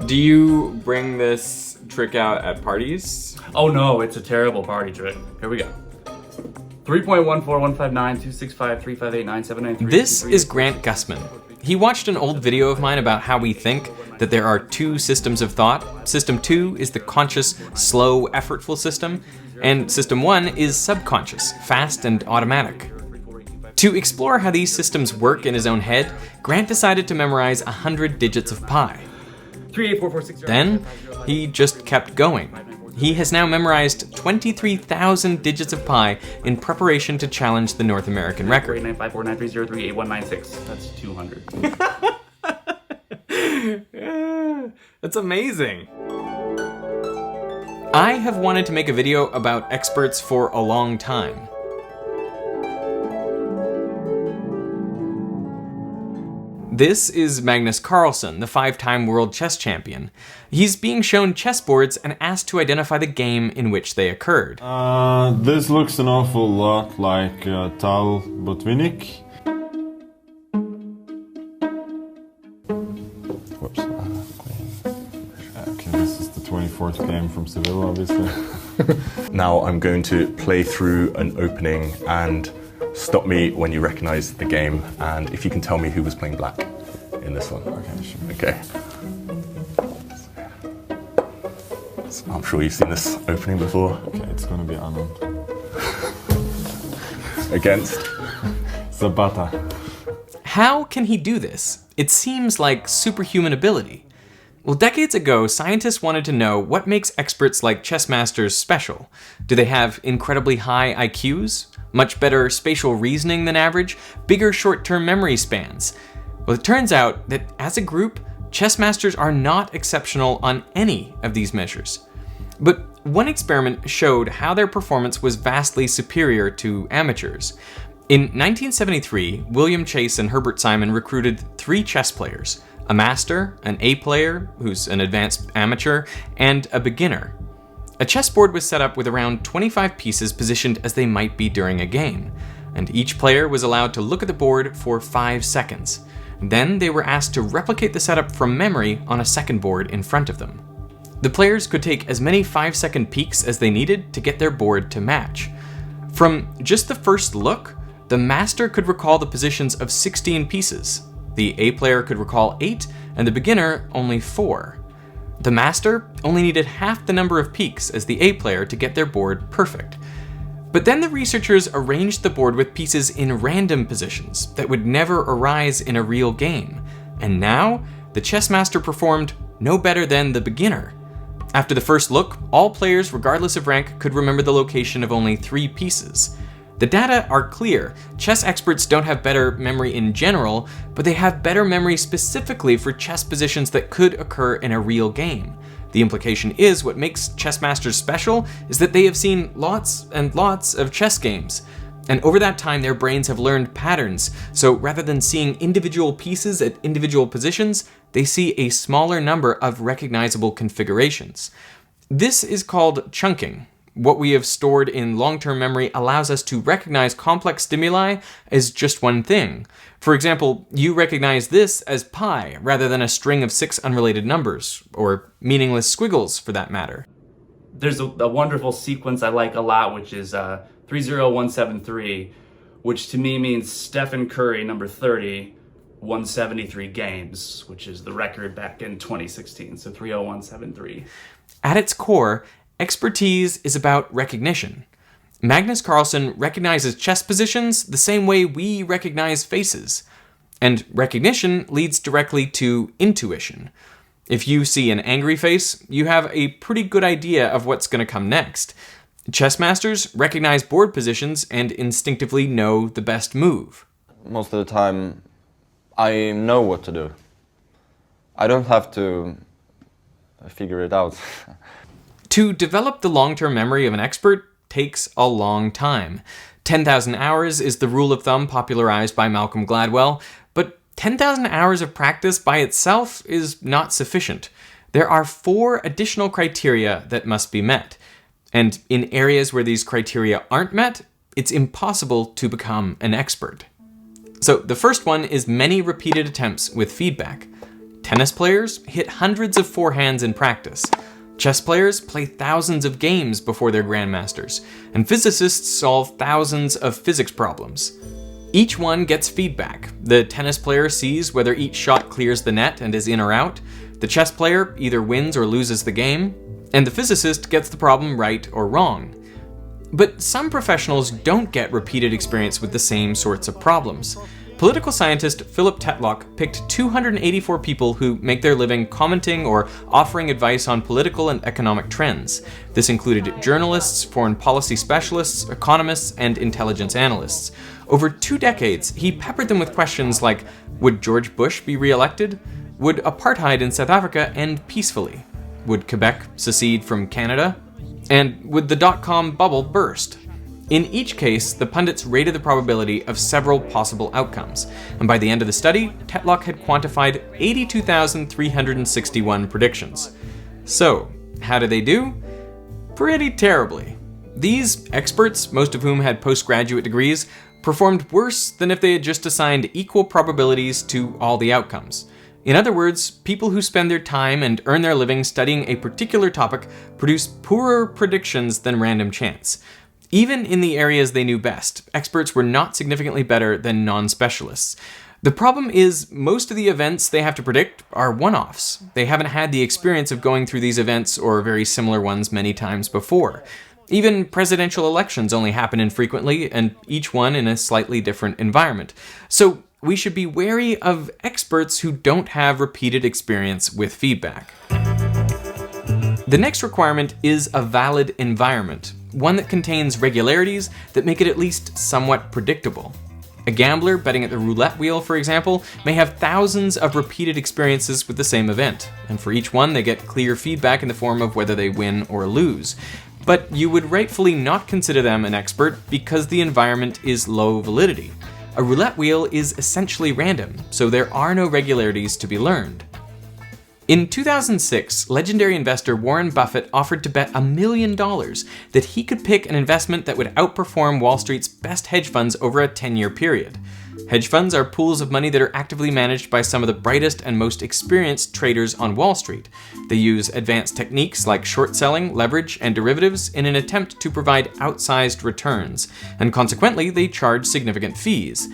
Do you bring this trick out at parties? Oh no, it's a terrible party trick. Here we go. 3.141592653589793. This is Grant Gusman. He watched an old video of mine about how we think, that there are two systems of thought. System 2 is the conscious, slow, effortful system, and System 1 is subconscious, fast and automatic. To explore how these systems work in his own head, Grant decided to memorize 100 digits of pi. 38446. Then, he just kept going. He has now memorized 23,000 digits of pi in preparation to challenge the North American record. 8954930381996. That's 200. That's amazing. I have wanted to make a video about experts for a long time. This is Magnus Carlsen, the 5-time world chess champion. He's being shown chessboards and asked to identify the game in which they occurred. This looks an awful lot like Tal Botvinnik. Whoops. Okay, this is the 24th game from Seville, obviously. Now I'm going to play through an opening and stop me when you recognize the game, and if you can tell me who was playing black in this one. Okay, sure. Okay. So I'm sure you've seen this opening before. Okay, it's gonna be Anand. Against? Zapata. How can he do this? It seems like superhuman ability. Well, decades ago, scientists wanted to know what makes experts like chess masters special. Do they have incredibly high IQs? Much better spatial reasoning than average? Bigger short-term memory spans? Well, it turns out that as a group, chess masters are not exceptional on any of these measures. But one experiment showed how their performance was vastly superior to amateurs. In 1973, William Chase and Herbert Simon recruited 3 chess players: a master, an A player, who's an advanced amateur, and a beginner. A chessboard was set up with around 25 pieces positioned as they might be during a game, and each player was allowed to look at the board for 5 seconds. Then they were asked to replicate the setup from memory on a second board in front of them. The players could take as many 5-second peeks as they needed to get their board to match. From just the first look, the master could recall the positions of 16 pieces. The A player could recall 8, and the beginner only 4. The master only needed half the number of peeks as the A player to get their board perfect. But then the researchers arranged the board with pieces in random positions that would never arise in a real game. And now, the chess master performed no better than the beginner. After the first look, all players, regardless of rank, could remember the location of only 3 pieces. The data are clear. Chess experts don't have better memory in general, but they have better memory specifically for chess positions that could occur in a real game. The implication is what makes chess masters special is that they have seen lots and lots of chess games. And over that time, their brains have learned patterns. So rather than seeing individual pieces at individual positions, they see a smaller number of recognizable configurations. This is called chunking. What we have stored in long-term memory allows us to recognize complex stimuli as just one thing. For example, you recognize this as pi rather than a string of 6 unrelated numbers, or meaningless squiggles for that matter. There's a wonderful sequence I like a lot, which is 30173, which to me means Stephen Curry, number 30, 173 games, which is the record back in 2016, so 30173. At its core, expertise is about recognition. Magnus Carlsen recognizes chess positions the same way we recognize faces. And recognition leads directly to intuition. If you see an angry face, you have a pretty good idea of what's going to come next. Chess masters recognize board positions and instinctively know the best move. Most of the time, I know what to do. I don't have to figure it out. To develop the long-term memory of an expert takes a long time. 10,000 hours is the rule of thumb popularized by Malcolm Gladwell, but 10,000 hours of practice by itself is not sufficient. There are 4 additional criteria that must be met. And in areas where these criteria aren't met, it's impossible to become an expert. So the first one is many repeated attempts with feedback. Tennis players hit hundreds of forehands in practice. Chess players play thousands of games before they're grandmasters, and physicists solve thousands of physics problems. Each one gets feedback. The tennis player sees whether each shot clears the net and is in or out. The chess player either wins or loses the game, and the physicist gets the problem right or wrong. But some professionals don't get repeated experience with the same sorts of problems. Political scientist Philip Tetlock picked 284 people who make their living commenting or offering advice on political and economic trends. This included journalists, foreign policy specialists, economists, and intelligence analysts. Over 2 decades, he peppered them with questions like, would George Bush be re-elected? Would apartheid in South Africa end peacefully? Would Quebec secede from Canada? And would the dot-com bubble burst? In each case, the pundits rated the probability of several possible outcomes, and by the end of the study, Tetlock had quantified 82,361 predictions. So, how did they do? Pretty terribly. These experts, most of whom had postgraduate degrees, performed worse than if they had just assigned equal probabilities to all the outcomes. In other words, people who spend their time and earn their living studying a particular topic produce poorer predictions than random chance. Even in the areas they knew best, experts were not significantly better than non-specialists. The problem is most of the events they have to predict are one-offs. They haven't had the experience of going through these events or very similar ones many times before. Even presidential elections only happen infrequently, and each one in a slightly different environment. So we should be wary of experts who don't have repeated experience with feedback. The next requirement is a valid environment, one that contains regularities that make it at least somewhat predictable. A gambler betting at the roulette wheel, for example, may have thousands of repeated experiences with the same event, and for each one they get clear feedback in the form of whether they win or lose. But you would rightfully not consider them an expert because the environment is low validity. A roulette wheel is essentially random, so there are no regularities to be learned. In 2006, legendary investor Warren Buffett offered to bet $1 million that he could pick an investment that would outperform Wall Street's best hedge funds over a 10-year period. Hedge funds are pools of money that are actively managed by some of the brightest and most experienced traders on Wall Street. They use advanced techniques like short selling, leverage, and derivatives in an attempt to provide outsized returns, and consequently they charge significant fees.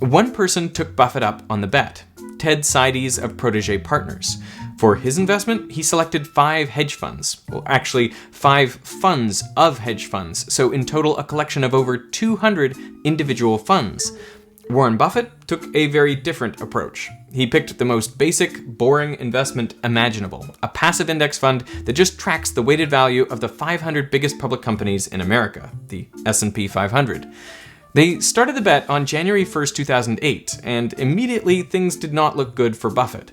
One person took Buffett up on the bet, Ted Seides of Protégé Partners. For his investment, he selected 5 hedge funds. Well, actually, 5 funds of hedge funds, so in total a collection of over 200 individual funds. Warren Buffett took a very different approach. He picked the most basic, boring investment imaginable, a passive index fund that just tracks the weighted value of the 500 biggest public companies in America, the S&P 500. They started the bet on January 1st, 2008, and immediately things did not look good for Buffett.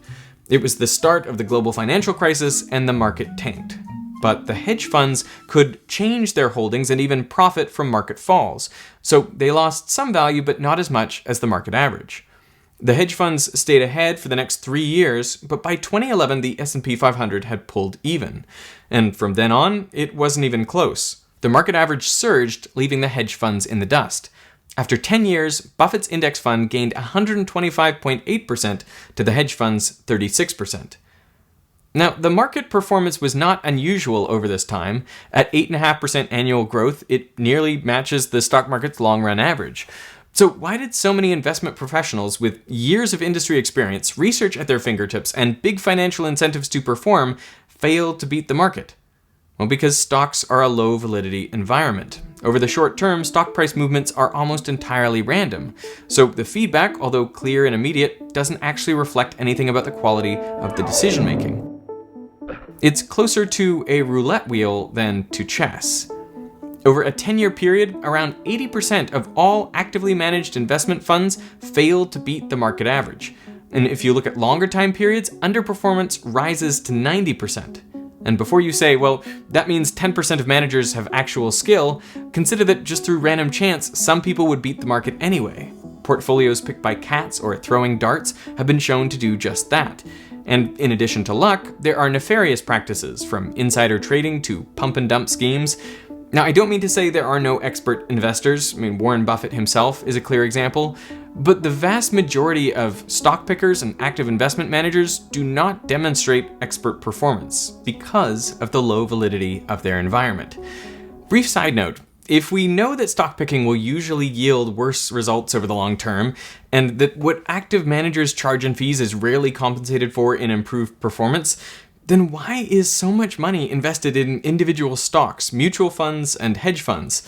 It was the start of the global financial crisis, and the market tanked. But the hedge funds could change their holdings and even profit from market falls, so they lost some value but not as much as the market average. The hedge funds stayed ahead for the next 3 years, but by 2011 the S&P 500 had pulled even. And from then on, it wasn't even close. The market average surged, leaving the hedge funds in the dust. After 10 years, Buffett's index fund gained 125.8% to the hedge fund's 36%. Now, the market performance was not unusual over this time. At 8.5% annual growth, it nearly matches the stock market's long-run average. So why did so many investment professionals with years of industry experience, research at their fingertips, and big financial incentives to perform fail to beat the market? Well, because stocks are a low validity environment. Over the short term, stock price movements are almost entirely random. So the feedback, although clear and immediate, doesn't actually reflect anything about the quality of the decision making. It's closer to a roulette wheel than to chess. Over a 10-year period, around 80% of all actively managed investment funds failed to beat the market average. And if you look at longer time periods, underperformance rises to 90%. And before you say, well, that means 10% of managers have actual skill, consider that just through random chance, some people would beat the market anyway. Portfolios picked by cats or throwing darts have been shown to do just that. And in addition to luck, there are nefarious practices, from insider trading to pump and dump schemes. Now, I don't mean to say there are no expert investors. I mean, Warren Buffett himself is a clear example, but the vast majority of stock pickers and active investment managers do not demonstrate expert performance because of the low validity of their environment. Brief side note, if we know that stock picking will usually yield worse results over the long term, and that what active managers charge in fees is rarely compensated for in improved performance, then why is so much money invested in individual stocks, mutual funds, and hedge funds?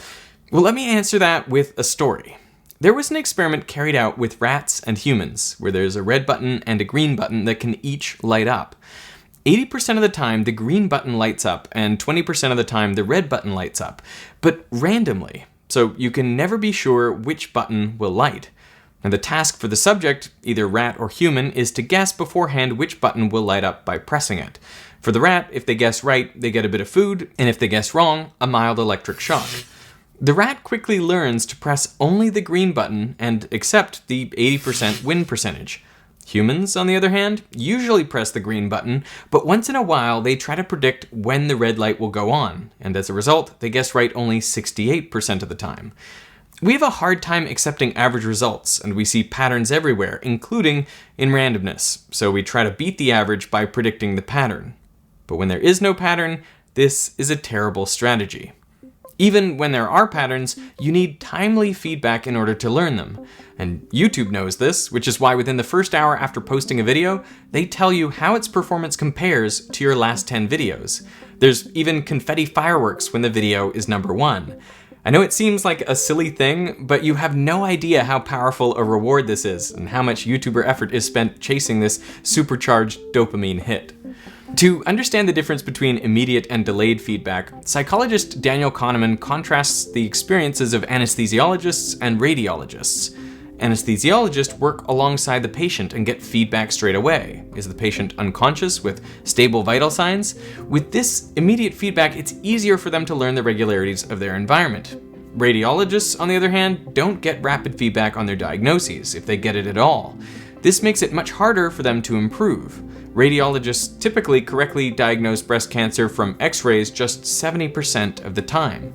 Well, let me answer that with a story. There was an experiment carried out with rats and humans, where there's a red button and a green button that can each light up. 80% of the time, the green button lights up, and 20% of the time, the red button lights up, but randomly, so you can never be sure which button will light. And the task for the subject, either rat or human, is to guess beforehand which button will light up by pressing it. For the rat, if they guess right, they get a bit of food, and if they guess wrong, a mild electric shock. The rat quickly learns to press only the green button and accept the 80% win percentage. Humans, on the other hand, usually press the green button, but once in a while they try to predict when the red light will go on, and as a result, they guess right only 68% of the time. We have a hard time accepting average results, and we see patterns everywhere, including in randomness, so we try to beat the average by predicting the pattern. But when there is no pattern, this is a terrible strategy. Even when there are patterns, you need timely feedback in order to learn them. And YouTube knows this, which is why within the first hour after posting a video, they tell you how its performance compares to your last 10 videos. There's even confetti fireworks when the video is number 1. I know it seems like a silly thing, but you have no idea how powerful a reward this is and how much YouTuber effort is spent chasing this supercharged dopamine hit. To understand the difference between immediate and delayed feedback, psychologist Daniel Kahneman contrasts the experiences of anesthesiologists and radiologists. Anesthesiologists work alongside the patient and get feedback straight away. Is the patient unconscious with stable vital signs? With this immediate feedback, it's easier for them to learn the regularities of their environment. Radiologists, on the other hand, don't get rapid feedback on their diagnoses, if they get it at all. This makes it much harder for them to improve. Radiologists typically correctly diagnose breast cancer from X-rays just 70% of the time.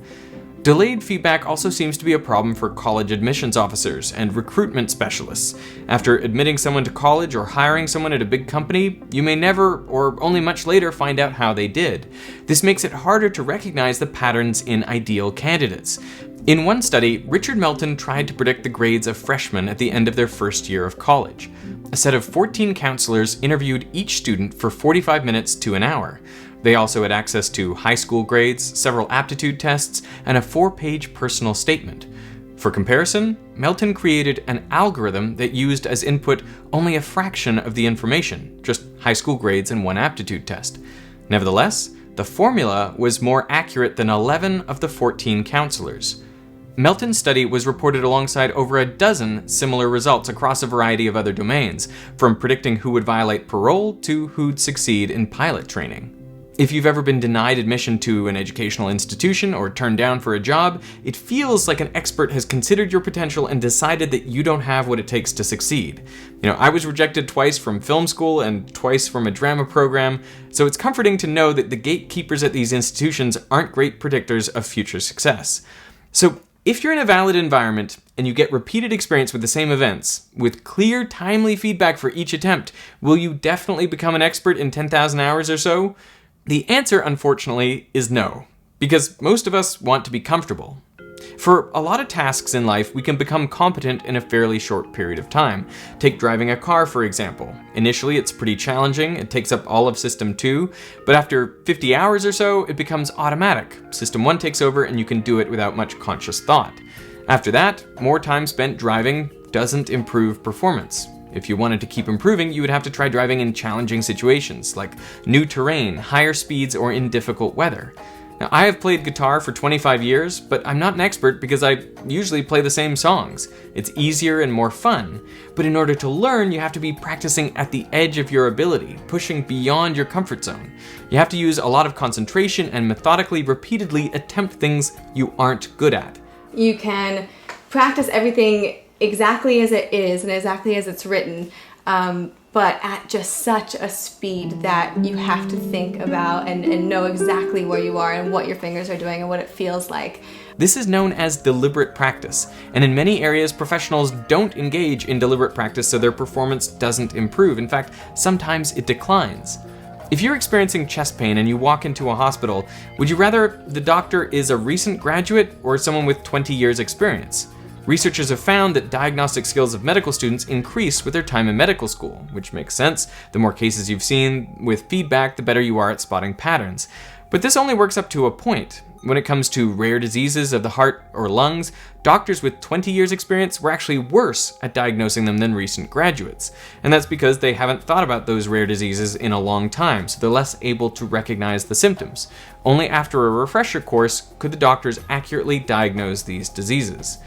Delayed feedback also seems to be a problem for college admissions officers and recruitment specialists. After admitting someone to college or hiring someone at a big company, you may never, or only much later, find out how they did. This makes it harder to recognize the patterns in ideal candidates. In one study, Richard Melton tried to predict the grades of freshmen at the end of their first year of college. A set of 14 counselors interviewed each student for 45 minutes to an hour. They also had access to high school grades, several aptitude tests, and a 4-page personal statement. For comparison, Melton created an algorithm that used as input only a fraction of the information, just high school grades and 1 aptitude test. Nevertheless, the formula was more accurate than 11 of the 14 counselors. Melton's study was reported alongside over a dozen similar results across a variety of other domains, from predicting who would violate parole to who'd succeed in pilot training. If you've ever been denied admission to an educational institution or turned down for a job, it feels like an expert has considered your potential and decided that you don't have what it takes to succeed. I was rejected twice from film school and twice from a drama program, so it's comforting to know that the gatekeepers at these institutions aren't great predictors of future success. So, if you're in a valid environment and you get repeated experience with the same events, with clear, timely feedback for each attempt, will you definitely become an expert in 10,000 hours or so? The answer, unfortunately, is no, because most of us want to be comfortable. For a lot of tasks in life, we can become competent in a fairly short period of time. Take driving a car, for example. Initially, it's pretty challenging, it takes up all of System 2, but after 50 hours or so, it becomes automatic. System 1 takes over and you can do it without much conscious thought. After that, more time spent driving doesn't improve performance. If you wanted to keep improving, you would have to try driving in challenging situations, like new terrain, higher speeds, or in difficult weather. Now, I have played guitar for 25 years, but I'm not an expert because I usually play the same songs. It's easier and more fun, but in order to learn, you have to be practicing at the edge of your ability, pushing beyond your comfort zone. You have to use a lot of concentration and methodically, repeatedly attempt things you aren't good at. You can practice everything exactly as it is and exactly as it's written, but at just such a speed that you have to think about and know exactly where you are and what your fingers are doing and what it feels like. This is known as deliberate practice, and in many areas, professionals don't engage in deliberate practice, so their performance doesn't improve. In fact, sometimes it declines. If you're experiencing chest pain and you walk into a hospital, would you rather the doctor is a recent graduate or someone with 20 years experience? Researchers have found that diagnostic skills of medical students increase with their time in medical school, which makes sense. The more cases you've seen with feedback, the better you are at spotting patterns. But this only works up to a point. When it comes to rare diseases of the heart or lungs, doctors with 20 years experience were actually worse at diagnosing them than recent graduates. And that's because they haven't thought about those rare diseases in a long time, so they're less able to recognize the symptoms. Only after a refresher course could the doctors accurately diagnose these diseases.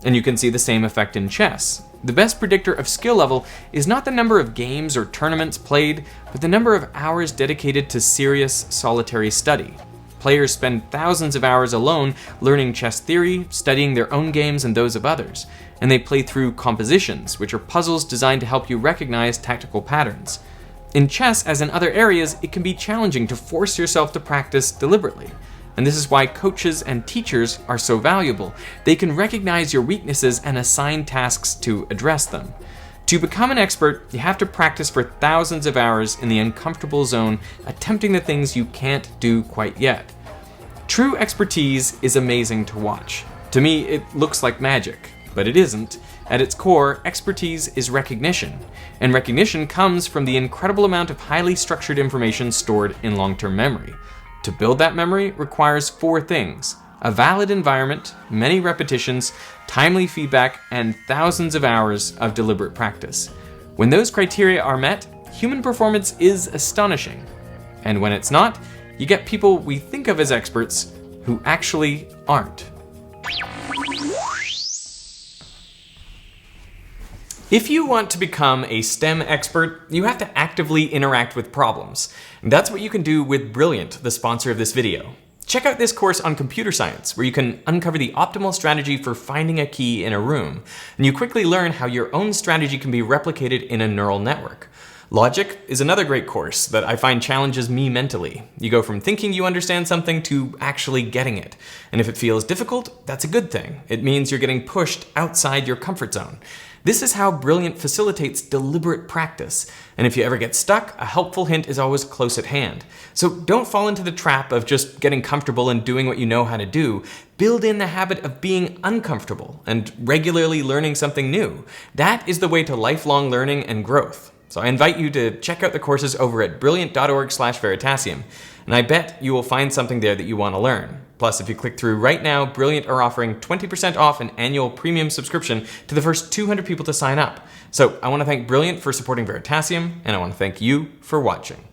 And you can see the same effect in chess. The best predictor of skill level is not the number of games or tournaments played, but the number of hours dedicated to serious solitary study. Players spend thousands of hours alone learning chess theory, studying their own games and those of others, and they play through compositions, which are puzzles designed to help you recognize tactical patterns. In chess, as in other areas, it can be challenging to force yourself to practice deliberately. And this is why coaches and teachers are so valuable. They can recognize your weaknesses and assign tasks to address them. To become an expert, you have to practice for thousands of hours in the uncomfortable zone, attempting the things you can't do quite yet. True expertise is amazing to watch. To me, it looks like magic, but it isn't. At its core, expertise is recognition, and recognition comes from the incredible amount of highly structured information stored in long-term memory. To build that memory requires 4 things: a valid environment, many repetitions, timely feedback, and thousands of hours of deliberate practice. When those criteria are met, human performance is astonishing. And when it's not, you get people we think of as experts who actually aren't. If you want to become a STEM expert, you have to actively interact with problems. And that's what you can do with Brilliant, the sponsor of this video. Check out this course on computer science, where you can uncover the optimal strategy for finding a key in a room, and you quickly learn how your own strategy can be replicated in a neural network. Logic is another great course that I find challenges me mentally. You go from thinking you understand something to actually getting it. And if it feels difficult, that's a good thing. It means you're getting pushed outside your comfort zone. This is how Brilliant facilitates deliberate practice. And if you ever get stuck, a helpful hint is always close at hand. So don't fall into the trap of just getting comfortable and doing what you know how to do. Build in the habit of being uncomfortable and regularly learning something new. That is the way to lifelong learning and growth. So I invite you to check out the courses over at brilliant.org/Veritasium, and I bet you will find something there that you want to learn. Plus, if you click through right now, Brilliant are offering 20% off an annual premium subscription to the first 200 people to sign up. So I want to thank Brilliant for supporting Veritasium, and I want to thank you for watching.